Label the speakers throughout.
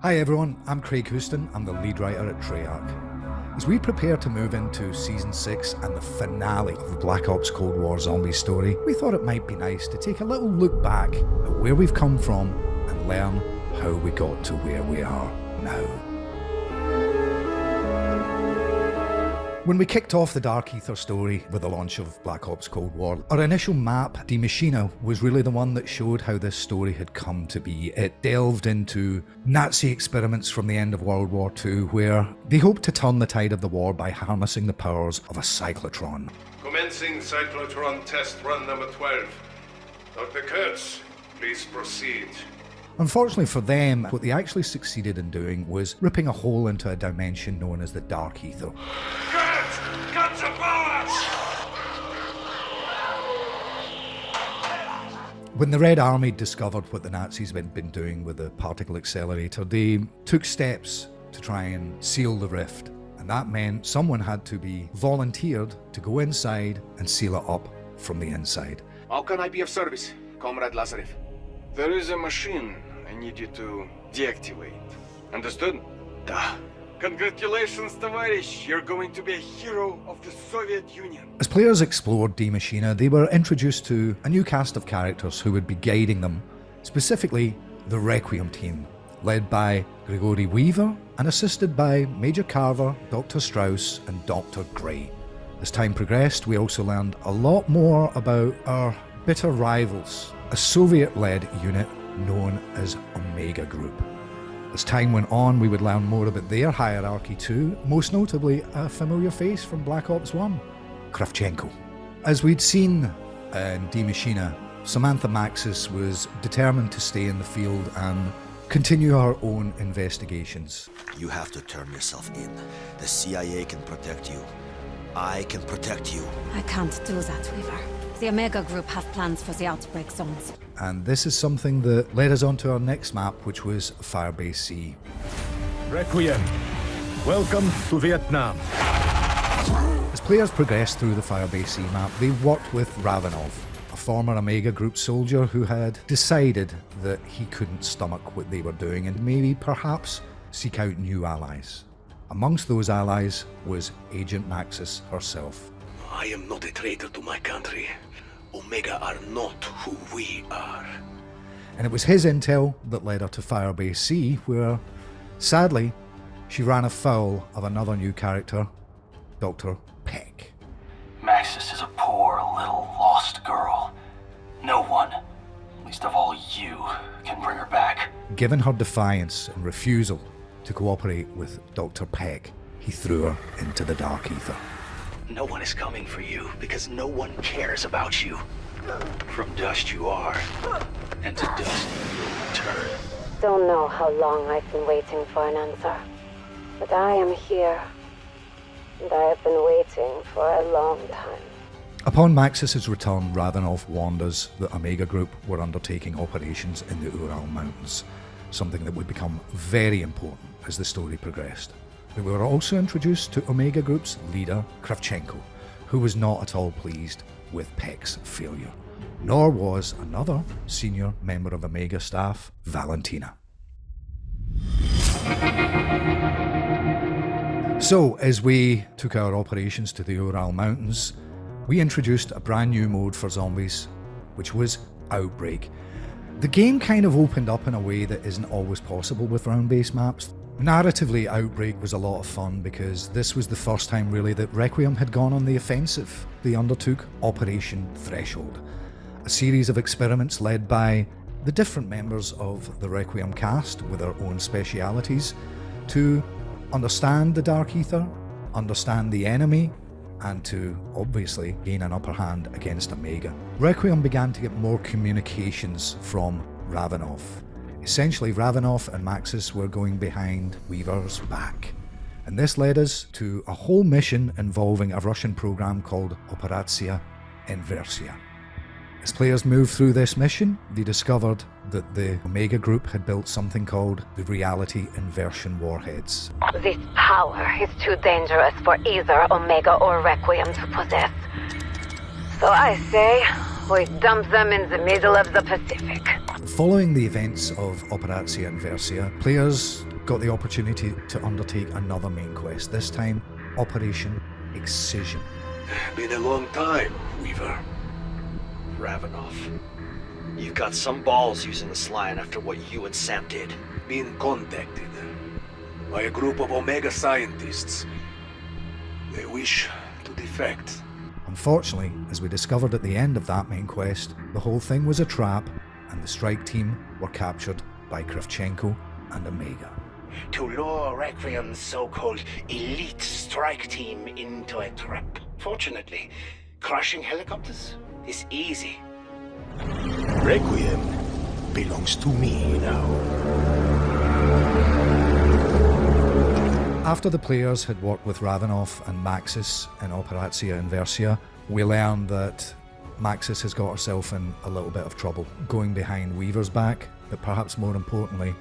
Speaker 1: Hi everyone, I'm Craig Houston, I'm the lead writer at Treyarch. As we prepare to move into Season 6 and the finale of Black Ops Cold War Zombie story, we thought it might be nice to take a little look back at where we've come from and learn how we got to where we are now. When we kicked off the Dark Aether story with the launch of Black Ops Cold War, our initial map, Die Maschine, was really the one that showed how this story had come to be. It delved into Nazi experiments from the end of World War II, where they hoped to turn the tide of the war by harnessing the powers of a cyclotron.
Speaker 2: Commencing cyclotron test run number 12. Dr. Kurtz, please proceed.
Speaker 1: Unfortunately for them, what they actually succeeded in doing was ripping a hole into a dimension known as the Dark Aether.
Speaker 2: Kurtz, cut the powers!
Speaker 1: When the Red Army discovered what the Nazis had been doing with the particle accelerator, they took steps to try and seal the rift. And that meant someone had to be volunteered to go inside and seal it up from the inside.
Speaker 3: How can I be of service, Comrade Lazarev?
Speaker 4: There is a machine I need you to deactivate. Understood?
Speaker 3: Da.
Speaker 4: Congratulations, товарищ! You're going to be a hero of the Soviet Union.
Speaker 1: As players explored Die Maschine, they were introduced to a new cast of characters who would be guiding them, specifically the Requiem team, led by Gregory Weaver and assisted by Major Carver, Dr. Strauss and Dr. Gray. As time progressed, we also learned a lot more about our bitter rivals, a Soviet-led unit known as Omega Group. As time went on, we would learn more about their hierarchy too, most notably a familiar face from Black Ops 1, Kravchenko. As we'd seen in Die Maschine, Samantha Maxis was determined to stay in the field and continue her own investigations.
Speaker 5: You have to turn yourself in. The CIA can protect you. I can protect you.
Speaker 6: I can't do that, Weaver. The Omega Group have plans for the Outbreak zones.
Speaker 1: And this is something that led us on to our next map, which was Firebase C.
Speaker 7: Requiem, welcome to Vietnam.
Speaker 1: As players progressed through the Firebase C map, they worked with Ravenov, a former Omega Group soldier who had decided that he couldn't stomach what they were doing and maybe perhaps seek out new allies. Amongst those allies was Agent Maxis herself.
Speaker 5: I am not a traitor to my country. Omega are not who we are.
Speaker 1: And it was his intel that led her to Firebase C, where, sadly, she ran afoul of another new character, Dr. Peck.
Speaker 8: Maxis is a poor, little, lost girl. No one, least of all you, can bring her back.
Speaker 1: Given her defiance and refusal to cooperate with Dr. Peck, he threw her into the Dark Aether.
Speaker 8: No one is coming for you because no one cares about you. From dust you are, and to dust you will return.
Speaker 6: Don't know how long I've been waiting for an answer, but I am here, and I have been waiting for a long time.
Speaker 1: Upon Maxis' return, Ravenov warned us that Omega Group were undertaking operations in the Ural Mountains, something that would become very important as the story progressed. We were also introduced to Omega Group's leader, Kravchenko, who was not at all pleased with Peck's failure. Nor was another senior member of Omega staff, Valentina. So, as we took our operations to the Ural Mountains, we introduced a brand new mode for zombies, which was Outbreak. The game kind of opened up in a way that isn't always possible with round-based maps. Narratively, Outbreak was a lot of fun because this was the first time really that Requiem had gone on the offensive. They undertook Operation Threshold, a series of experiments led by the different members of the Requiem cast with their own specialities to understand the Dark Aether, understand the enemy, and to obviously gain an upper hand against Omega. Requiem began to get more communications from Ravenov. Essentially, Ravenov and Maxis were going behind Weaver's back. And this led us to a whole mission involving a Russian program called Operacja Inversia. As players moved through this mission, they discovered that the Omega Group had built something called the Reality Inversion Warheads.
Speaker 6: This power is too dangerous for either Omega or Requiem to possess. So I say, we dump them in the middle of the Pacific.
Speaker 1: Following the events of Operacja Inversia, players got the opportunity to undertake another main quest, this time Operation Excision.
Speaker 8: Been a long time, Weaver.
Speaker 5: Ravenoff. You've got some balls using the Slion after what you and Sam did.
Speaker 3: Been contacted by a group of Omega scientists. They wish to defect.
Speaker 1: Unfortunately, as we discovered at the end of that main quest, the whole thing was a trap, and the strike team were captured by Kravchenko and Omega.
Speaker 9: To lure Requiem's so-called elite strike team into a trap. Fortunately, crushing helicopters is easy.
Speaker 7: Requiem belongs to me now.
Speaker 1: After the players had worked with Ravenoff and Maxis in Operatia Inversia, we learned that Maxis has got herself in a little bit of trouble, going behind Weaver's back, but perhaps more importantly,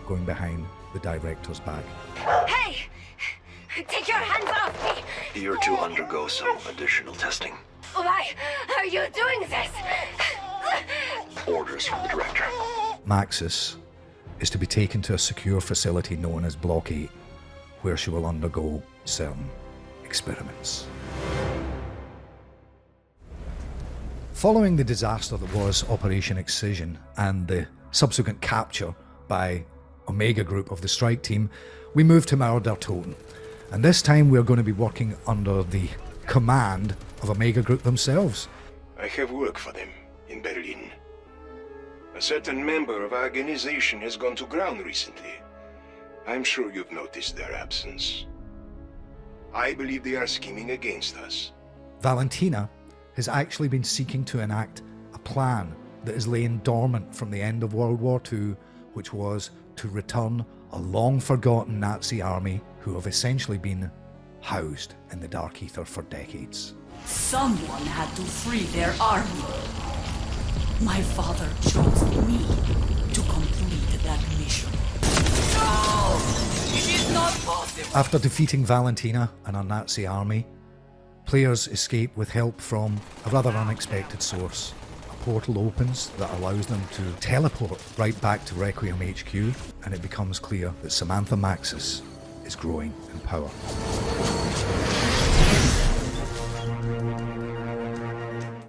Speaker 1: going behind the Director's back.
Speaker 6: Hey! Take your hands off me!
Speaker 5: You're to undergo some additional testing.
Speaker 6: Why are you doing this?
Speaker 5: Orders from the Director.
Speaker 1: Maxis is to be taken to a secure facility known as Block 8, where she will undergo certain experiments. Following the disaster that was Operation Excision and the subsequent capture by Omega Group of the strike team, we moved to Totem. And this time we're going to be working under the command of Omega Group themselves.
Speaker 2: I have work for them in Berlin. A certain member of our organization has gone to ground recently. I'm sure you've noticed their absence. I believe they are scheming against us.
Speaker 1: Valentina has actually been seeking to enact a plan that is laying dormant from the end of World War II, which was to return a long-forgotten Nazi army who have essentially been housed in the Dark Aether for decades.
Speaker 10: Someone had to free their army. My father chose me to complete that mission. No! It is not possible!
Speaker 1: After defeating Valentina and her Nazi army, players escape with help from a rather unexpected source. A portal opens that allows them to teleport right back to Requiem HQ, and it becomes clear that Samantha Maxis is growing in power.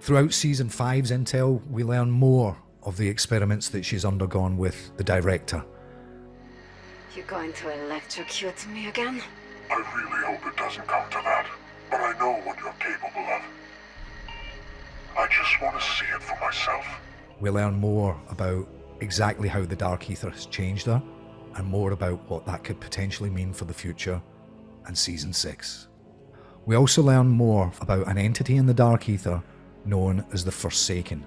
Speaker 1: Throughout Season 5's intel, we learn more of the experiments that she's undergone with the Director.
Speaker 6: You going to electrocute me again?
Speaker 11: I really hope it doesn't come to that, but I know what you're capable of. I just want to see it for myself.
Speaker 1: We learn more about exactly how the Dark Aether has changed her, and more about what that could potentially mean for the future and Season 6. We also learn more about an entity in the Dark Aether known as the Forsaken.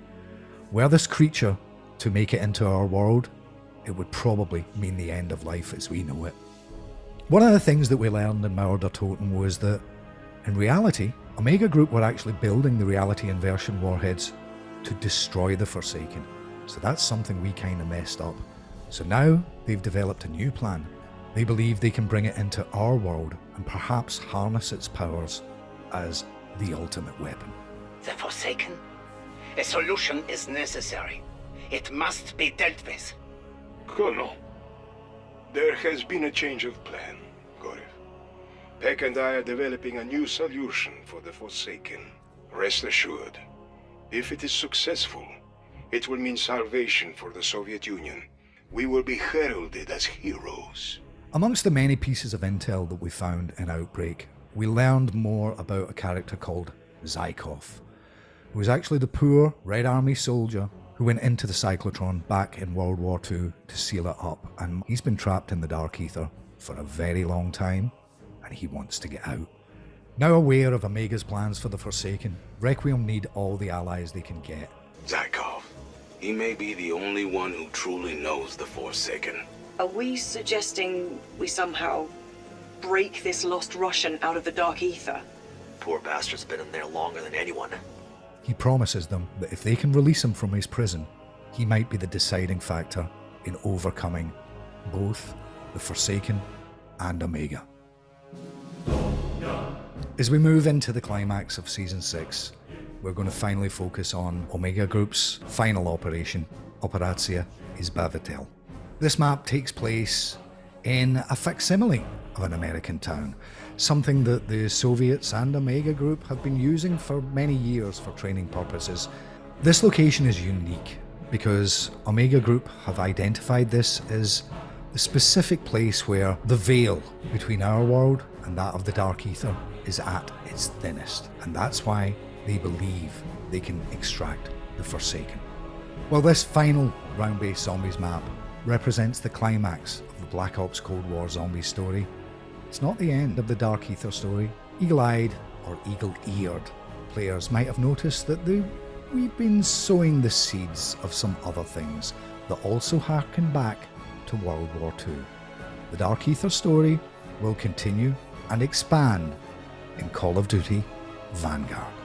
Speaker 1: Were this creature to make it into our world, it would probably mean the end of life as we know it. One of the things that we learned in Murder Totem was that, in reality, Omega Group were actually building the reality inversion warheads to destroy the Forsaken. So that's something we kind of messed up. So now they've developed a new plan. They believe they can bring it into our world and perhaps harness its powers as the ultimate weapon.
Speaker 9: The Forsaken. A solution is necessary. It must be dealt with.
Speaker 2: Colonel, there has been a change of plan, Gorif. Peck and I are developing a new solution for the Forsaken. Rest assured, if it is successful, it will mean salvation for the Soviet Union. We will be heralded as heroes.
Speaker 1: Amongst the many pieces of intel that we found in Outbreak, we learned more about a character called Zykov, who was actually the poor Red Army soldier who went into the cyclotron back in World War II to seal it up, and he's been trapped in the Dark Aether for a very long time, and he wants to get out. Now aware of Omega's plans for the Forsaken, Requiem need all the allies they can get.
Speaker 8: Zykov. He may be the only one who truly knows the Forsaken.
Speaker 10: Are we suggesting we somehow break this lost Russian out of the Dark Aether?
Speaker 5: Poor bastard's been in there longer than anyone.
Speaker 1: He promises them that if they can release him from his prison, he might be the deciding factor in overcoming both the Forsaken and Omega. As we move into the climax of Season 6, we're going to finally focus on Omega Group's final operation, Operatia Izbavitelj. This map takes place in a facsimile of an American town, something that the Soviets and Omega Group have been using for many years for training purposes. This location is unique because Omega Group have identified this as the specific place where the veil between our world and that of the Dark Aether is at its thinnest, and that's why they believe they can extract the Forsaken. Well, this final ground-based zombies map represents the climax of the Black Ops Cold War zombie story. It's not the end of the Dark Aether story. Eagle-eyed or eagle-eared players might have noticed that we've been sowing the seeds of some other things that also harken back to World War II. The Dark Aether story will continue and expand in Call of Duty Vanguard.